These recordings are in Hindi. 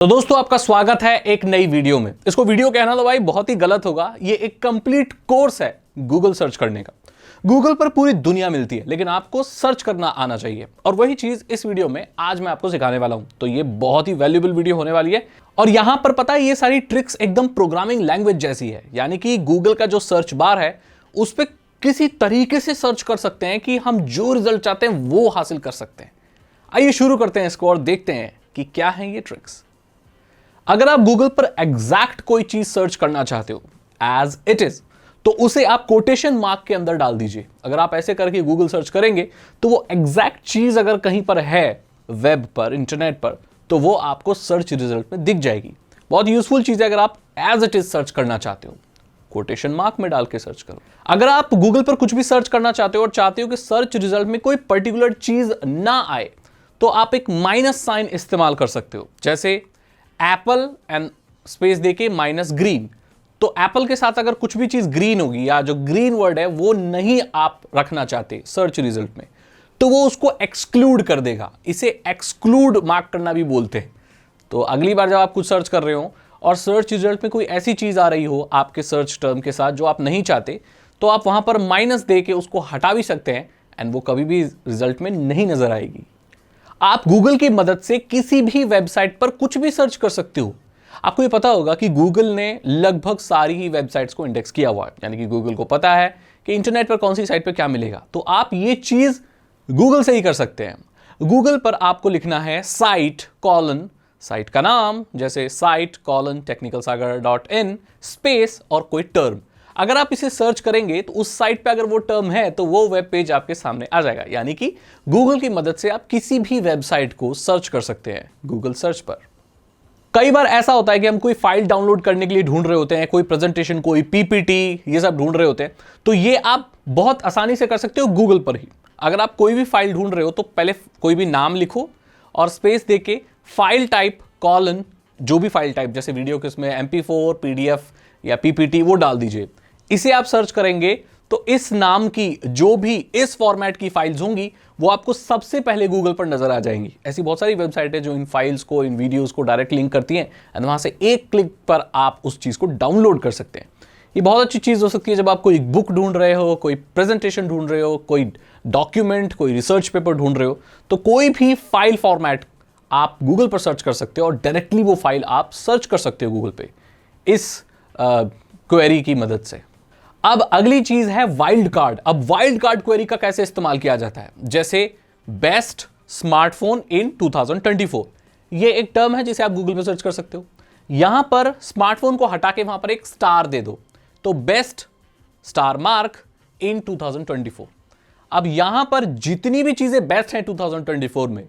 तो दोस्तों आपका स्वागत है एक नई वीडियो में। इसको वीडियो कहना तो भाई बहुत ही गलत होगा। ये एक कंप्लीट कोर्स है गूगल सर्च करने का। गूगल पर पूरी दुनिया मिलती है, लेकिन आपको सर्च करना आना चाहिए, और वही चीज इस वीडियो में आज मैं आपको सिखाने वाला हूं। तो ये बहुत ही वैल्यूएबल वीडियो होने वाली है। और यहां पर पता है, ये सारी ट्रिक्स एकदम प्रोग्रामिंग लैंग्वेज जैसी है, यानी कि गूगल का जो सर्च बार है उस पर किसी तरीके से सर्च कर सकते हैं कि हम जो रिजल्ट चाहते हैं वो हासिल कर सकते हैं। आइए शुरू करते हैं इसको और देखते हैं कि क्या है ये ट्रिक्स। अगर आप गूगल पर एग्जैक्ट कोई चीज सर्च करना चाहते हो एज इट इज, तो उसे आप कोटेशन मार्क के अंदर डाल दीजिए। अगर आप ऐसे करके गूगल सर्च करेंगे तो वो एग्जैक्ट चीज अगर कहीं पर है वेब पर, इंटरनेट पर, तो वो आपको सर्च रिजल्ट में दिख जाएगी। बहुत यूजफुल चीज है अगर आप एज इट इज सर्च करना चाहते हो। कोटेशन मार्क में डाल के सर्च करो। अगर आप गूगल पर कुछ भी सर्च करना चाहते हो और चाहते हो कि सर्च रिजल्ट में कोई पर्टिकुलर चीज ना आए, तो आप एक माइनस साइन इस्तेमाल कर सकते हो। जैसे एप्पल एंड स्पेस देके माइनस ग्रीन। तो एप्पल के साथ अगर कुछ भी चीज ग्रीन होगी या जो ग्रीन वर्ड है वो नहीं आप रखना चाहते सर्च रिजल्ट में, तो वो उसको एक्सक्लूड कर देगा। इसे एक्सक्लूड मार्क करना भी बोलते हैं। तो अगली बार जब आप कुछ सर्च कर रहे हो और सर्च रिजल्ट में कोई ऐसी चीज आ रही हो आपके सर्च टर्म के साथ जो आप नहीं चाहते, तो आप वहां पर माइनस दे के उसको हटा भी सकते हैं एंड वो कभी भी रिजल्ट में नहीं नजर आएगी। आप गूगल की मदद से किसी भी वेबसाइट पर कुछ भी सर्च कर सकते हो। आपको ये पता होगा कि गूगल ने लगभग सारी ही वेबसाइट्स को इंडेक्स किया हुआ है, यानी कि गूगल को पता है कि इंटरनेट पर कौन सी साइट पर क्या मिलेगा। तो आप ये चीज गूगल से ही कर सकते हैं। गूगल पर आपको लिखना है साइट कॉलन, साइट का नाम जैसे साइट कॉलन technicalsagar.in स्पेस और कोई टर्म। अगर आप इसे सर्च करेंगे तो उस साइट पे अगर वो टर्म है तो वो वेब पेज आपके सामने आ जाएगा। यानी कि गूगल की मदद से आप किसी भी वेबसाइट को सर्च कर सकते हैं गूगल सर्च पर। कई बार ऐसा होता है कि हम कोई फाइल डाउनलोड करने के लिए ढूंढ रहे होते हैं, कोई प्रेजेंटेशन, कोई पीपीटी, ये सब ढूंढ रहे होते हैं। तो ये आप बहुत आसानी से कर सकते हो गूगल पर ही। अगर आप कोई भी फाइल ढूंढ रहे हो तो पहले कोई भी नाम लिखो और स्पेस देके फाइल टाइप कॉलन, जो भी फाइल टाइप, जैसे वीडियो के उसमें MP4, PDF या PPT, वो डाल दीजिए। इसे आप सर्च करेंगे तो इस नाम की जो भी इस फॉर्मेट की फाइल्स होंगी वो आपको सबसे पहले गूगल पर नजर आ जाएंगी। ऐसी बहुत सारी वेबसाइट है जो इन फाइल्स को, इन वीडियोस को डायरेक्ट लिंक करती हैं एंड वहां से एक क्लिक पर आप उस चीज को डाउनलोड कर सकते हैं। ये बहुत अच्छी चीज हो सकती है जब आप कोई बुक ढूंढ रहे हो, कोई प्रेजेंटेशन ढूंढ रहे हो, कोई डॉक्यूमेंट, कोई रिसर्च पेपर ढूंढ रहे हो, तो कोई भी फाइल फॉर्मेट आप गूगल पर सर्च कर सकते हो और डायरेक्टली वो फाइल आप सर्च कर सकते हो गूगल पे इस क्वेरी की मदद से। अब अगली चीज है वाइल्ड कार्ड। अब वाइल्ड कार्ड क्वेरी का कैसे इस्तेमाल किया जाता है, जैसे बेस्ट स्मार्टफोन इन 2024, ये एक टर्म है जिसे आप गूगल पे सर्च कर सकते हो। यहां पर स्मार्टफोन को हटा के वहां पर एक स्टार दे दो, तो बेस्ट स्टार मार्क इन 2024। अब यहां पर जितनी भी चीजें बेस्ट हैं 2024 में,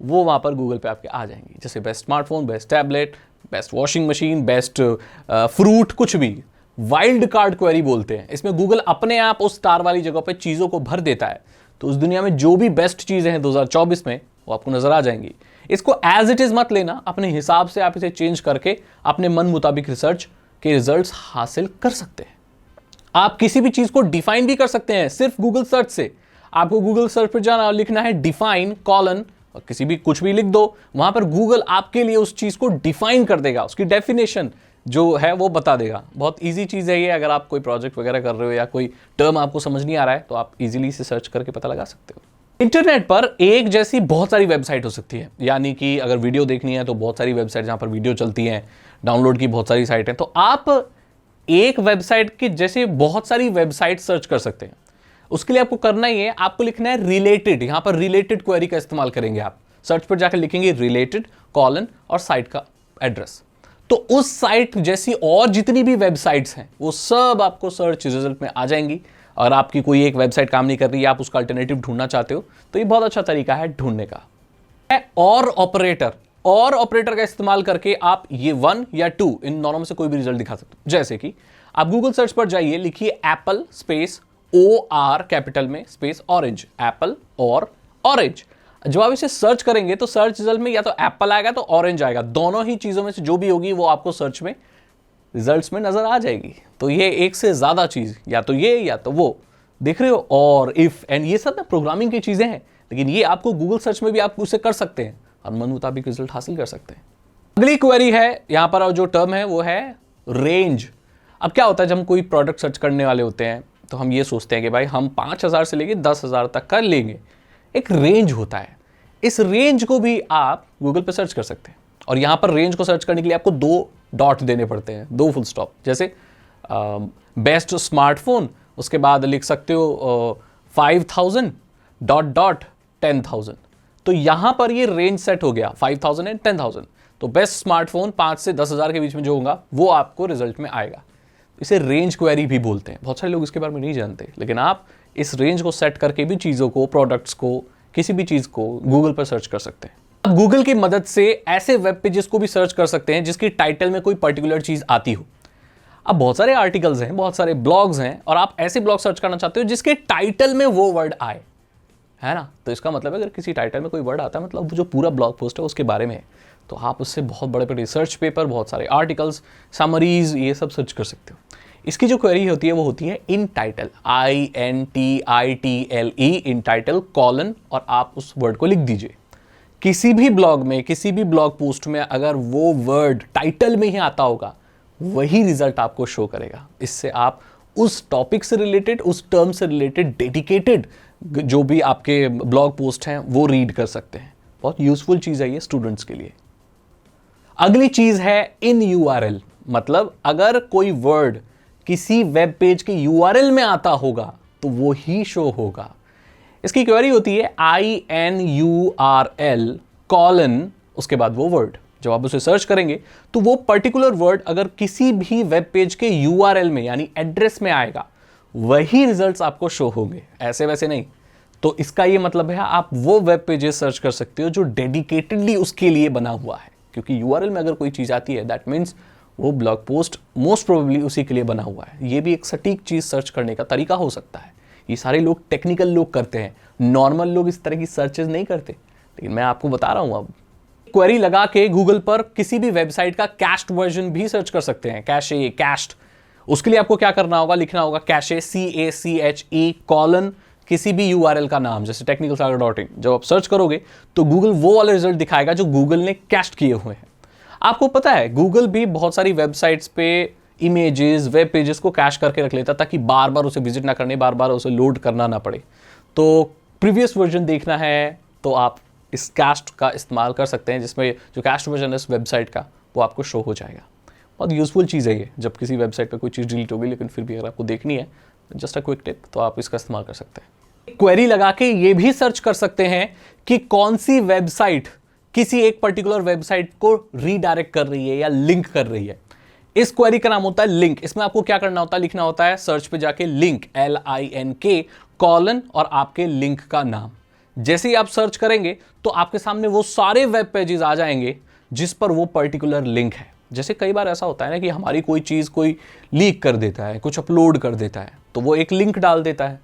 वो वहां पर गूगल पे आपके आ जाएंगी। जैसे best smartphone, best tablet, best washing machine, best fruit, कुछ भी। वाइल्ड कार्ड क्वेरी बोलते हैं। इसमें गूगल अपने आप उस स्टार वाली जगह पे चीजों को भर देता है, तो उस दुनिया में जो भी बेस्ट चीजें हैं 2024 में वो आपको नजर आ जाएंगी। इसको एज इट इज मत लेना, अपने हिसाब से आप इसे चेंज करके अपने मन मुताबिक रिसर्च के रिजल्ट्स हासिल कर सकते हैं। आप किसी भी चीज को डिफाइन भी कर सकते हैं सिर्फ गूगल सर्च से। आपको गूगल सर्च पर जाना और लिखना है डिफाइन कॉलन, किसी भी कुछ भी लिख दो, वहां पर गूगल आपके लिए उस चीज को डिफाइन कर देगा, उसकी डेफिनेशन जो है वो बता देगा। बहुत इजी चीज है ये। अगर आप कोई प्रोजेक्ट वगैरह कर रहे हो या कोई टर्म आपको समझ नहीं आ रहा है तो आप इजीली इसे सर्च करके पता लगा सकते हो। इंटरनेट पर एक जैसी बहुत सारी वेबसाइट हो सकती है, यानी कि अगर वीडियो देखनी है तो बहुत सारी वेबसाइट जहां पर वीडियो चलती हैं, डाउनलोड की बहुत सारी साइट है। तो आप एक वेबसाइट के जैसे बहुत सारी वेबसाइट सर्च कर सकते हैं। उसके लिए आपको करना ही है, आपको लिखना है रिलेटेड। यहां पर रिलेटेड क्वेरी का इस्तेमाल करेंगे। आप सर्च पर जाकर लिखेंगे रिलेटेड कॉलन और साइट का एड्रेस, तो उस साइट जैसी और जितनी भी वेबसाइट्स हैं वो सब आपको सर्च रिजल्ट में आ जाएंगी। और आपकी कोई एक वेबसाइट काम नहीं कर रही है, आप उसका अल्टरनेटिव ढूंढना चाहते हो, तो ये बहुत अच्छा तरीका है ढूंढने का। और ऑपरेटर का इस्तेमाल करके आप ये 1 या 2 इन दोनों में से कोई भी रिजल्ट दिखा सकते हो। जैसे कि आप गूगल सर्च पर जाइए, लिखिए एप्पल स्पेस OR कैपिटल में स्पेस ऑरेंज, एप्पल और ऑरेंज। जब आप इसे सर्च करेंगे तो सर्च रिजल्ट में या तो एप्पल आएगा तो ऑरेंज आएगा। दोनों ही चीजों में से जो भी होगी वो आपको सर्च में रिजल्ट्स में नजर आ जाएगी। तो ये एक से ज्यादा चीज, या तो ये या तो वो, देख रहे हो। और इफ एंड ये सब ना प्रोग्रामिंग की चीजें हैं, लेकिन ये आपको गूगल सर्च में भी आप उसे कर सकते हैं और मन मुताबिक रिजल्ट हासिल कर सकते हैं। अगली क्वेरी है, यहां पर जो टर्म है वो है रेंज। अब क्या होता है, जब हम कोई प्रोडक्ट सर्च करने वाले होते हैं तो हम ये सोचते हैं कि भाई हम 5,000 से लेके 10,000 तक का लेंगे। एक रेंज होता है, इस रेंज को भी आप गूगल पे सर्च कर सकते हैं। और यहां पर रेंज को सर्च करने के लिए आपको 2 डॉट देने पड़ते हैं, 2 फुल स्टॉप। जैसे बेस्ट स्मार्टफोन, उसके बाद लिख सकते हो 5,000 डॉट डॉट 10,000। तो यहां पर ये रेंज सेट हो गया 5,000 एंड 10,000। तो बेस्ट स्मार्टफोन 5 से 10,000 के बीच में जो होगा वो आपको रिजल्ट में आएगा। इसे रेंज क्वेरी भी बोलते हैं। बहुत सारे लोग इसके बारे में नहीं जानते, लेकिन आप इस रेंज को सेट करके भी चीज़ों को, प्रोडक्ट्स को, किसी भी चीज़ को गूगल पर सर्च कर सकते हैं। अब गूगल की मदद से ऐसे वेब पेजेस को भी सर्च कर सकते हैं जिसकी टाइटल में कोई पर्टिकुलर चीज़ आती हो। अब बहुत सारे आर्टिकल्स हैं, बहुत सारे ब्लॉग्स हैं, और आप ऐसे ब्लॉग सर्च करना चाहते हो जिसके टाइटल में वो वर्ड आए, है ना। तो इसका मतलब है अगर किसी टाइटल में कोई वर्ड आता है, मतलब जो पूरा ब्लॉग पोस्ट है उसके बारे में है, तो आप उससे बहुत बड़े बड़े रिसर्च पेपर, बहुत सारे आर्टिकल्स, समरीज, ये सब सर्च कर सकते हो। इसकी जो क्वेरी होती है वो होती है इन टाइटल, INTITLE, इन टाइटल कॉलन, और आप उस वर्ड को लिख दीजिए। किसी भी ब्लॉग में, किसी भी ब्लॉग पोस्ट में अगर वो वर्ड टाइटल में ही आता होगा, वही रिजल्ट आपको शो करेगा। इससे आप उस टॉपिक से रिलेटेड, उस टर्म से रिलेटेड डेडिकेटेड जो भी आपके ब्लॉग पोस्ट हैं वो रीड कर सकते हैं। बहुत यूजफुल चीज़ है ये स्टूडेंट्स के लिए। अगली चीज़ है इन URL, मतलब अगर कोई वर्ड किसी वेब पेज के URL में आता होगा तो वो ही शो होगा। इसकी क्वेरी होती है INURL कॉलन, उसके बाद वो वर्ड। जब आप उसे सर्च करेंगे तो वो पर्टिकुलर वर्ड अगर किसी भी वेब पेज के URL में यानी एड्रेस में आएगा, वही रिजल्ट्स आपको शो होंगे, ऐसे वैसे नहीं। तो इसका ये मतलब है आप वो वेब पेजेस सर्च कर सकते हो जो डेडिकेटेडली उसके लिए बना हुआ है, क्योंकि URL में अगर कोई चीज़ आती है दैट मीन्स वो ब्लॉग पोस्ट मोस्ट प्रोबेबली उसी के लिए बना हुआ है। ये भी एक सटीक चीज़ सर्च करने का तरीका हो सकता है। ये सारे लोग टेक्निकल लोग करते हैं, नॉर्मल लोग इस तरह की सर्चेज नहीं करते, लेकिन मैं आपको बता रहा हूँ। अब क्वेरी लगा के गूगल पर किसी भी वेबसाइट का कैश्ड वर्जन भी सर्च कर सकते हैं, कैशे, कैश्ड। उसके लिए आपको क्या करना होगा, लिखना होगा कैशे, CACHE कॉलन, किसी भी URL का नाम, जैसे technicalsagar.in। जब आप सर्च करोगे तो गूगल वो वाले रिजल्ट दिखाएगा जो गूगल ने कैश्ड किए हुए हैं। आपको पता है गूगल भी बहुत सारी वेबसाइट्स पे इमेजेस, वेब पेजेस को कैश करके रख लेता ताकि बार बार उसे विजिट ना करने, बार बार उसे लोड करना ना पड़े। तो प्रीवियस वर्जन देखना है तो आप इस कैश्ड का इस्तेमाल कर सकते हैं, जिसमें जो कैश्ड वर्जन है इस वेबसाइट का वो आपको शो हो जाएगा। बहुत यूजफुल चीज़ है ये, जब किसी वेबसाइट पर कोई चीज़ डिलीट होगी लेकिन फिर भी अगर आपको देखनी है, जस्ट अ क्विक टिप, तो आप इसका इस्तेमाल कर सकते हैं। क्वेरी लगा के ये भी सर्च कर सकते हैं कि कौन सी वेबसाइट किसी एक पर्टिकुलर वेबसाइट को रीडायरेक्ट कर रही है या लिंक कर रही है। इस क्वेरी का नाम होता है लिंक। इसमें आपको क्या करना होता है, लिखना होता है सर्च पे जाके लिंक, LINK कॉलन, और आपके लिंक का नाम। जैसे ही आप सर्च करेंगे तो आपके सामने वो सारे वेब पेजेस आ जाएंगे जिस पर वो पर्टिकुलर लिंक है। जैसे कई बार ऐसा होता है ना कि हमारी कोई चीज़ कोई लीक कर देता है, कुछ अपलोड कर देता है, तो वो एक लिंक डाल देता है।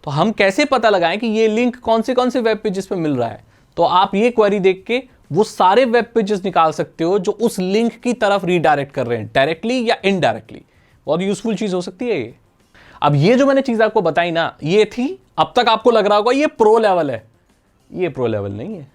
तो हम कैसे पता लगाएं कि ये लिंक कौन से वेब पेजेस पे मिल रहा है? तो आप ये क्वेरी देख के वो सारे वेब पेजेस निकाल सकते हो जो उस लिंक की तरफ रीडायरेक्ट कर रहे हैं, डायरेक्टली या इनडायरेक्टली। बहुत यूजफुल चीज़ हो सकती है ये। अब ये जो मैंने चीज़ आपको बताई ना, ये थी, अब तक आपको लग रहा होगा ये प्रो लेवल है। ये प्रो लेवल नहीं है,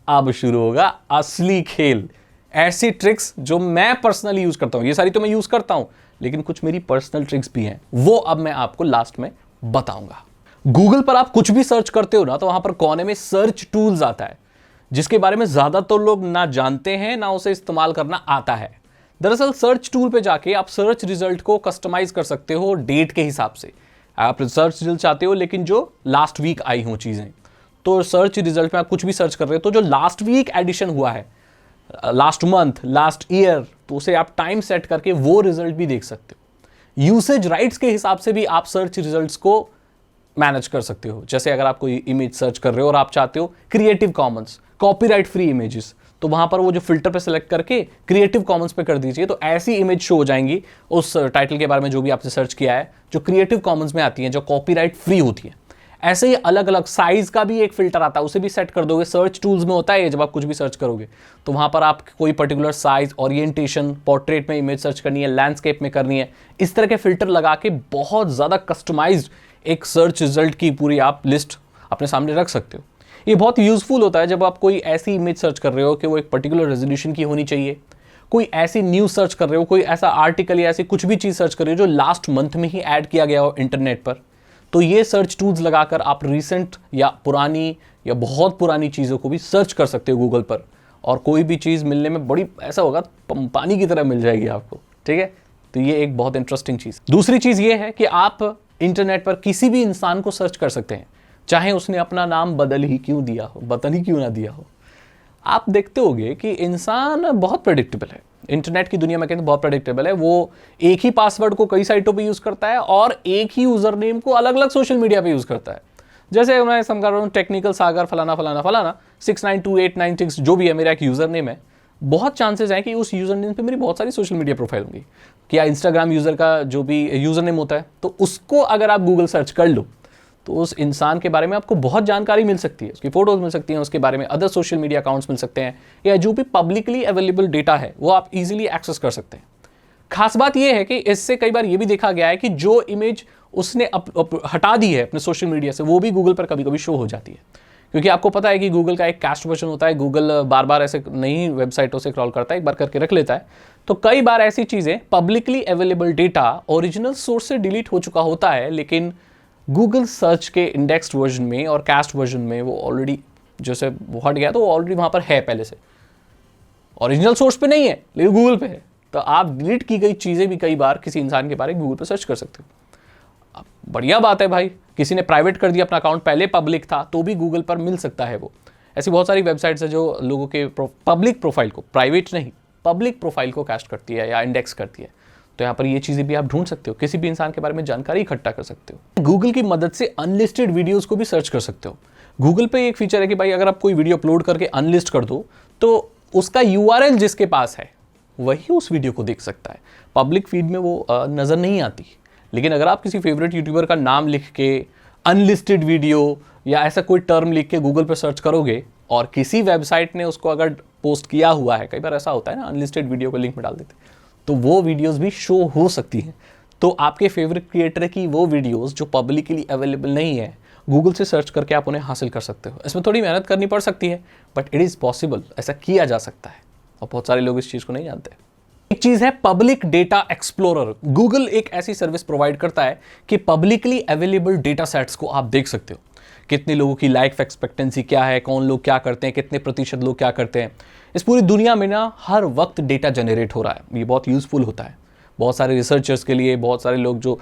अब शुरू होगा असली खेल। ऐसी ट्रिक्स जो मैं पर्सनली यूज करता हूं, ये सारी तो मैं यूज करता हूं, लेकिन कुछ मेरी पर्सनल ट्रिक्स भी हैं, वो अब मैं आपको लास्ट में बताऊंगा। गूगल पर आप कुछ भी सर्च करते हो ना, तो वहां पर कोने में सर्च टूल्स आता है, जिसके बारे में ज्यादातर लोग ना जानते हैं ना उसे इस्तेमाल करना आता है। दरअसल सर्च टूल पे जाके आप सर्च रिजल्ट को कस्टमाइज कर सकते हो डेट के हिसाब से। आप सर्च रिजल्ट चाहते हो लेकिन जो लास्ट वीक आई हो चीजें, तो सर्च रिजल्ट में आप कुछ भी सर्च कर रहे हो तो जो लास्ट वीक एडिशन हुआ है, लास्ट मंथ, लास्ट ईयर, तो उसे आप टाइम सेट करके वो रिजल्ट भी देख सकते हो। यूसेज राइट्स के हिसाब से भी आप सर्च रिजल्ट्स को मैनेज कर सकते हो। जैसे अगर आप कोई इमेज सर्च कर रहे हो और आप चाहते हो creative Commons, copyright free images, तो वहां पर वो जो फिल्टर पे सेलेक्ट करके क्रिएटिव कॉमन्स पे कर दीजिए, तो ऐसी इमेज शो हो जाएंगी उस टाइटल के बारे में जो भी आपने सर्च किया है, जो क्रिएटिव कॉमन्स में आती है, जो कॉपीराइट फ्री होती है। ऐसे ही अलग अलग साइज का भी एक फिल्टर आता है, उसे भी सेट कर दोगे। सर्च टूल्स में होता है, जब आप कुछ भी सर्च करोगे तो वहां पर आप कोई पर्टिकुलर साइज, ओरिएंटेशन, पोर्ट्रेट में इमेज सर्च करनी है, लैंडस्केप में करनी है, इस तरह के फिल्टर लगा के बहुत ज्यादा कस्टमाइज्ड एक सर्च रिजल्ट की पूरी आप लिस्ट अपने सामने रख सकते हो। ये बहुत यूजफुल होता है जब आप कोई ऐसी इमेज सर्च कर रहे हो कि वो एक पर्टिकुलर रेजोल्यूशन की होनी चाहिए, कोई ऐसी न्यूज सर्च कर रहे हो, कोई ऐसा आर्टिकल या ऐसी कुछ भी चीज सर्च कर रहे हो जो लास्ट मंथ में ही ऐड किया गया हो इंटरनेट पर, तो ये सर्च टूल्स लगाकर आप रिसेंट या पुरानी या बहुत पुरानी चीज़ों को भी सर्च कर सकते हो गूगल पर, और कोई भी चीज़ मिलने में बड़ी ऐसा होगा पानी की तरह मिल जाएगी आपको, ठीक है। तो ये एक बहुत इंटरेस्टिंग चीज़। दूसरी चीज़ ये है कि आप इंटरनेट पर किसी भी इंसान को सर्च कर सकते हैं, चाहे उसने अपना नाम बदल ही क्यों दिया हो, बदल ही क्यों ना दिया हो। आप देखते होंगे कि इंसान बहुत प्रेडिक्टेबल है, इंटरनेट की दुनिया में कहते हैं बहुत प्रेडिक्टेबल है। वो एक ही पासवर्ड को कई साइटों पे यूज़ करता है और एक ही यूज़र नेम को अलग अलग सोशल मीडिया पे यूज़ करता है। जैसे मैं समझा रहा हूँ टेक्निकल सागर फलाना फलाना फलाना 692896 जो भी है मेरा एक यूज़र नेम है, बहुत चांसेस हैं कि उस यूज़र नेम पे मेरी बहुत सारी सोशल मीडिया प्रोफाइल होंगी। क्या इंस्टाग्राम यूज़र का जो भी यूज़र नेम होता है, तो उसको अगर आप गूगल सर्च कर लो तो उस इंसान के बारे में आपको बहुत जानकारी मिल सकती है, उसकी फोटोज मिल सकती हैं, उसके बारे में अदर सोशल मीडिया अकाउंट्स मिल सकते हैं, या जो भी पब्लिकली अवेलेबल डेटा है वो आप इजीली एक्सेस कर सकते हैं। खास बात यह है कि इससे कई बार ये भी देखा गया है कि जो इमेज उसने हटा दी है अपने सोशल मीडिया से, वो भी गूगल पर कभी कभी शो हो जाती है, क्योंकि आपको पता है कि गूगल का एक कैस्ट वर्जन होता है। गूगल बार बार ऐसे नई वेबसाइटों से क्रॉल करता है, एक बार करके रख लेता है, तो कई बार ऐसी चीज़ें publicly available data original source से डिलीट हो चुका होता है, लेकिन गूगल सर्च के इंडेक्स्ड वर्जन में और कैस्ट वर्जन में वो ऑलरेडी जैसे वो हट गया, तो वो ऑलरेडी वहाँ पर है पहले से, ओरिजिनल सोर्स पे नहीं है लेकिन गूगल पे है। तो आप डिलीट की गई चीज़ें भी कई बार किसी इंसान के बारे में गूगल पे सर्च कर सकते हो। बढ़िया बात है भाई, किसी ने प्राइवेट कर दिया अपना अकाउंट, पहले पब्लिक था तो भी गूगल पर मिल सकता है वो। ऐसी बहुत सारी वेबसाइट्स है जो लोगों के पब्लिक प्रोफाइल को, प्राइवेट नहीं पब्लिक प्रोफाइल को कैस्ट करती है या इंडेक्स करती है। तो यहाँ पर ये चीज़ें भी आप ढूंढ सकते हो, किसी भी इंसान के बारे में जानकारी इकट्ठा कर सकते हो। गूगल की मदद से अनलिस्टेड वीडियोस को भी सर्च कर सकते हो। गूगल पे एक फीचर है कि भाई अगर आप कोई वीडियो अपलोड करके अनलिस्ट कर दो तो उसका यूआरएल जिसके पास है वही उस वीडियो को देख सकता है, पब्लिक फीड में वो नज़र नहीं आती। लेकिन अगर आप किसी फेवरेट यूट्यूबर का नाम लिख के अनलिस्टेड वीडियो या ऐसा कोई टर्म लिख के गूगल पर सर्च करोगे और किसी वेबसाइट ने उसको अगर पोस्ट किया हुआ है, कई बार ऐसा होता है ना, अनलिस्टेड वीडियो को लिंक में डाल देते, तो वो वीडियोस भी शो हो सकती हैं। तो आपके फेवरेट क्रिएटर की वो वीडियोस जो पब्लिकली अवेलेबल नहीं है, गूगल से सर्च करके आप उन्हें हासिल कर सकते हो। इसमें थोड़ी मेहनत करनी पड़ सकती है, बट इट इज़ पॉसिबल, ऐसा किया जा सकता है, और बहुत सारे लोग इस चीज़ को नहीं जानते। एक चीज़ है पब्लिक डेटा एक्सप्लोरर। गूगल एक ऐसी सर्विस प्रोवाइड करता है कि पब्लिकली अवेलेबल डेटा सेट्स को आप देख सकते हो। कितने लोगों की लाइफ एक्सपेक्टेंसी क्या है, कौन लोग क्या करते हैं, कितने प्रतिशत लोग क्या करते हैं, इस पूरी दुनिया में ना हर वक्त डेटा जनरेट हो रहा है। ये बहुत यूजफुल होता है बहुत सारे रिसर्चर्स के लिए, बहुत सारे लोग जो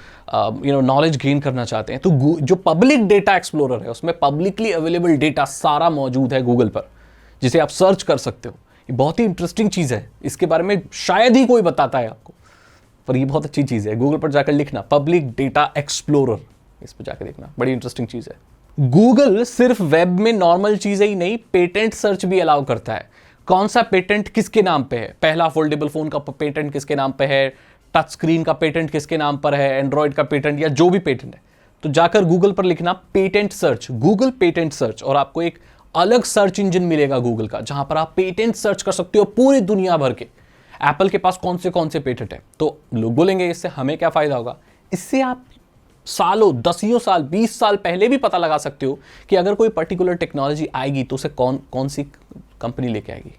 नॉलेज गेन करना चाहते हैं। तो जो पब्लिक डेटा एक्सप्लोरर है उसमें पब्लिकली अवेलेबल डेटा सारा मौजूद है गूगल पर, जिसे आप सर्च कर सकते हो। ये बहुत ही इंटरेस्टिंग चीज़ है, इसके बारे में शायद ही कोई बताता है आपको, पर ये बहुत अच्छी चीज़ है। गूगल पर जाकर लिखना पब्लिक डेटा एक्सप्लोरर, इस पर जाकर देखना, बड़ी इंटरेस्टिंग चीज़ है। गूगल सिर्फ वेब में नॉर्मल चीज़ें ही नहीं, पेटेंट सर्च भी अलाउ करता है। कौन सा पेटेंट किसके नाम पे है, पहला फोल्डेबल फोन का पेटेंट किसके नाम पे है, टच स्क्रीन का पेटेंट किसके नाम पर है, एंड्रॉयड का पेटेंट या जो भी पेटेंट है, तो जाकर गूगल पर लिखना patent search, Google patent search, और आपको एक अलग सर्च इंजन मिलेगा गूगल का, जहां पर आप पेटेंट सर्च कर सकते हो पूरी दुनिया भर के। एप्पल के पास कौन से पेटेंट है, तो लोग बोलेंगे इससे हमें क्या फायदा होगा। इससे आप सालों, दसियों साल, 20 साल पहले भी पता लगा सकते हो कि अगर कोई पर्टिकुलर टेक्नोलॉजी आएगी तो उसे कौन सी कंपनी लेके आएगी।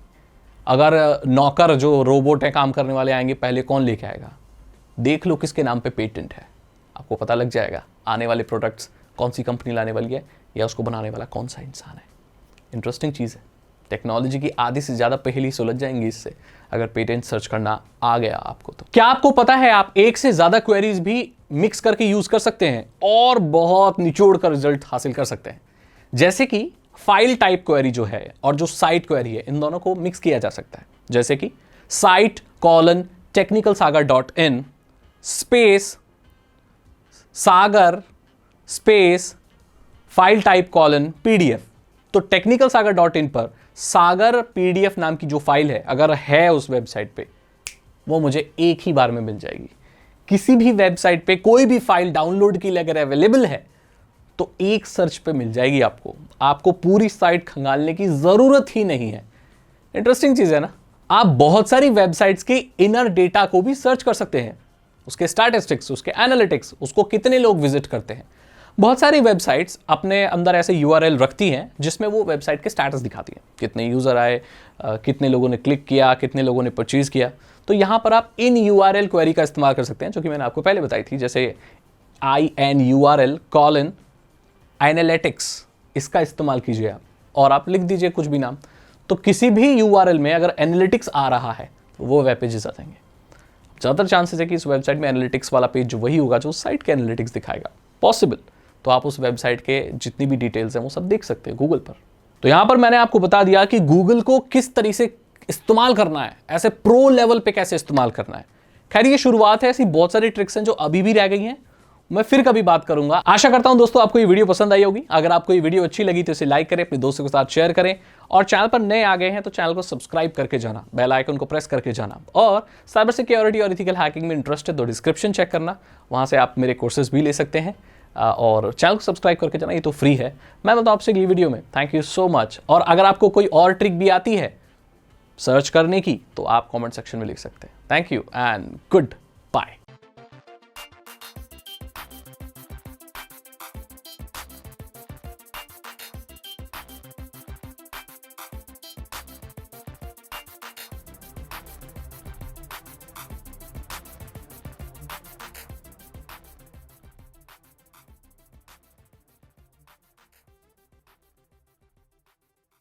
अगर नौकर जो रोबोट है काम करने वाले आएंगे, पहले कौन लेके आएगा, देख लो किसके नाम पे पेटेंट है, आपको पता लग जाएगा आने वाले प्रोडक्ट्स कौन सी कंपनी लाने वाली है या उसको बनाने वाला कौन सा इंसान है। इंटरेस्टिंग चीज़ है, टेक्नोलॉजी की आधी से ज़्यादा पहेली सुलझ जाएंगी इससे, अगर पेटेंट सर्च करना आ गया आपको तो। क्या आपको पता है आप एक से ज़्यादा क्वेरीज भी मिक्स करके यूज़ कर सकते हैं और बहुत निचोड़ कर रिजल्ट हासिल कर सकते हैं। जैसे कि फाइल टाइप क्वेरी जो है और जो साइट क्वेरी है, इन दोनों को मिक्स किया जा सकता है। जैसे कि site:technicalsaga.in स्पेस सागर स्पेस फाइल टाइप PDF। तो technicalsaga.in पर सागर PDF नाम की जो फाइल है, अगर है उस वेबसाइट पे, वो मुझे एक ही बार में मिल जाएगी। किसी भी वेबसाइट पे कोई भी फाइल डाउनलोड के लिए अगर अवेलेबल है तो एक सर्च पे मिल जाएगी आपको पूरी साइट खंगालने की जरूरत ही नहीं है। इंटरेस्टिंग चीज है ना। आप बहुत सारी वेबसाइट्स के इनर डेटा को भी सर्च कर सकते हैं, उसके स्टैटिस्टिक्स, उसके एनालिटिक्स, उसको कितने लोग विजिट करते हैं। बहुत सारी वेबसाइट्स अपने अंदर ऐसे यूआरएल रखती हैं जिसमें वो वेबसाइट के स्टेटस दिखाती हैं, कितने यूज़र आए, कितने लोगों ने क्लिक किया, कितने लोगों ने परचेज किया। तो यहाँ पर आप इन यूआरएल क्वेरी का इस्तेमाल कर सकते हैं, जो कि मैंने आपको पहले बताई थी, जैसे INURL:analytics, इसका इस्तेमाल कीजिए आप और आप लिख दीजिए कुछ भी नाम। तो किसी भी यूआरएल में अगर एनालिटिक्स आ रहा है तो वो वेब पेजेस आ जाएंगे। ज़्यादातर चांसेस है कि इस वेबसाइट में एनालिटिक्स वाला पेज वही होगा जो साइट के एनालिटिक्स दिखाएगा, पॉसिबल। तो आप उस वेबसाइट के जितनी भी डिटेल्स हैं वो सब देख सकते हैं गूगल पर। तो यहाँ पर मैंने आपको बता दिया कि गूगल को किस तरीके से इस्तेमाल करना है, ऐसे प्रो लेवल पे कैसे इस्तेमाल करना है। खैर ये शुरुआत है, ऐसी बहुत सारी ट्रिक्स हैं जो अभी भी रह गई हैं, मैं फिर कभी बात करूंगा। आशा करता हूं दोस्तों आपको ये वीडियो पसंद आई होगी। अगर आपको ये वीडियो अच्छी लगी तो इसे लाइक करें, अपने दोस्तों के साथ शेयर करें, और चैनल पर नए आ गए हैं तो चैनल को सब्सक्राइब करके जाना, बेल आइकन को प्रेस करके जाना। और साइबर सिक्योरिटी और एथिकल हैकिंग में इंटरेस्ट है तो डिस्क्रिप्शन चेक करना, वहां से आप मेरे कोर्सेज भी ले सकते हैं। और चैनल को सब्सक्राइब करके जाना, ये तो फ्री है। मैं बताऊँ आपसे अगली वीडियो में। Thank you so much. और अगर आपको कोई और ट्रिक भी आती है सर्च करने की तो आप कमेंट सेक्शन में लिख सकते हैं। Thank you and good bye.